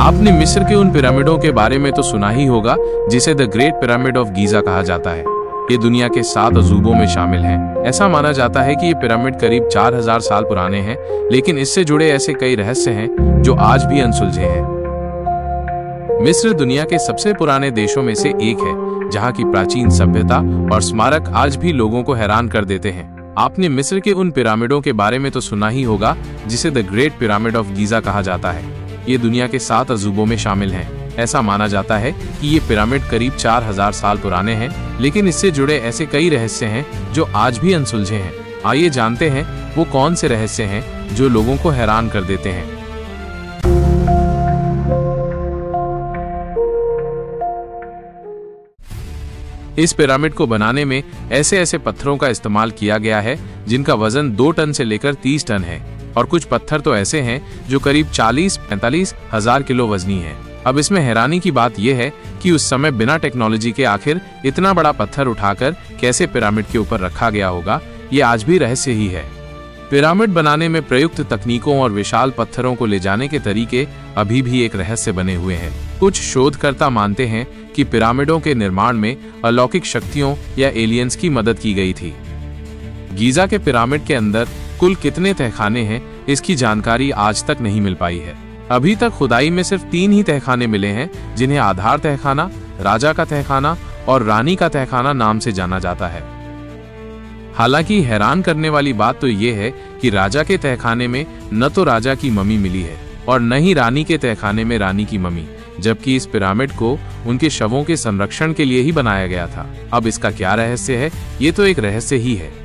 आपने मिस्र के उन पिरामिडों के बारे में तो सुना ही होगा जिसे the great pyramid of Giza कहा जाता है। ये दुनिया के 7 अजूबों में शामिल हैं। ऐसा माना जाता है कि ये पिरामिड करीब 4000 साल पुराने हैं, लेकिन इससे जुड़े ऐसे कई रहस्य हैं जो आज भी अनसुलझे हैं। मिस्र दुनिया के सबसे पुराने देशों में से एक है, जहाँ की प्राचीन सभ्यता और स्मारक आज भी लोगों को हैरान कर देते हैं। आपने मिस्र के उन पिरामिडों के बारे में तो सुना ही होगा जिसे the great pyramid of Giza कहा जाता है। ये दुनिया के 7 अजूबों में शामिल हैं। ऐसा माना जाता है कि ये पिरामिड करीब 4000 साल पुराने हैं, लेकिन इससे जुड़े ऐसे कई रहस्य हैं जो आज भी अनसुलझे हैं। आइए जानते हैं वो कौन से रहस्य हैं जो लोगों को हैरान कर देते हैं। इस पिरामिड को बनाने में ऐसे ऐसे पत्थरों का इस्तेमाल किया गया है जिनका वजन 2 टन से लेकर 30 टन है, और कुछ पत्थर तो ऐसे हैं जो करीब 40-45 हजार किलो वजनी है। अब इसमें हैरानी की बात यह है कि उस समय बिना टेक्नोलॉजी के आखिर इतना बड़ा पत्थर उठाकर कैसे पिरामिड के ऊपर रखा गया होगा, ये आज भी रहस्य ही है। पिरामिड बनाने में प्रयुक्त तकनीकों और विशाल पत्थरों को ले जाने के तरीके अभी भी एक रहस्य बने हुए हैं। कुछ शोधकर्ता मानते हैं कि पिरामिडों के निर्माण में अलौकिक शक्तियों या एलियंस की मदद की गई थी। गीजा के पिरामिड के अंदर कुल कितने तहखाने हैं, इसकी जानकारी आज तक नहीं मिल पाई है। अभी तक खुदाई में सिर्फ 3 ही तहखाने मिले हैं, जिन्हें आधार तहखाना, राजा का तहखाना और रानी का तहखाना नाम से जाना जाता है। हालांकि हैरान करने वाली बात तो ये है कि राजा के तहखाने में न तो राजा की मम्मी मिली है और न ही रानी के तहखाने में रानी की मम्मी, जबकि इस पिरामिड को उनके शवों के संरक्षण के लिए ही बनाया गया था। अब इसका क्या रहस्य है? ये तो एक रहस्य ही है।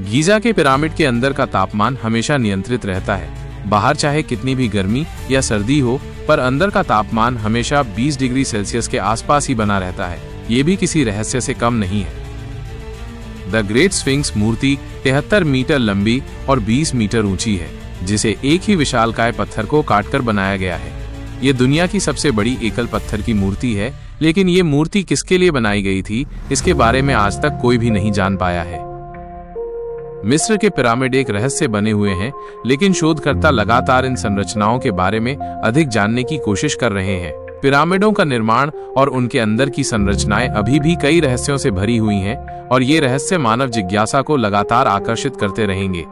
गीजा के पिरामिड के अंदर का तापमान हमेशा नियंत्रित रहता है। बाहर चाहे कितनी भी गर्मी या सर्दी हो, पर अंदर का तापमान हमेशा 20 डिग्री सेल्सियस के आसपास ही बना रहता है। ये भी किसी रहस्य से कम नहीं है। द ग्रेट स्फिंक्स मूर्ति 73 मीटर लंबी और 20 मीटर ऊंची है, जिसे एक ही विशालकाय पत्थर को काटकर बनाया गया है। ये दुनिया की सबसे बड़ी एकल पत्थर की मूर्ति है, लेकिन ये मूर्ति किसके लिए बनाई गई थी, इसके बारे में आज तक कोई भी नहीं जान पाया है। मिस्र के पिरामिड एक रहस्य बने हुए हैं, लेकिन शोधकर्ता लगातार इन संरचनाओं के बारे में अधिक जानने की कोशिश कर रहे हैं। पिरामिडों का निर्माण और उनके अंदर की संरचनाएं अभी भी कई रहस्यों से भरी हुई हैं, और ये रहस्य मानव जिज्ञासा को लगातार आकर्षित करते रहेंगे।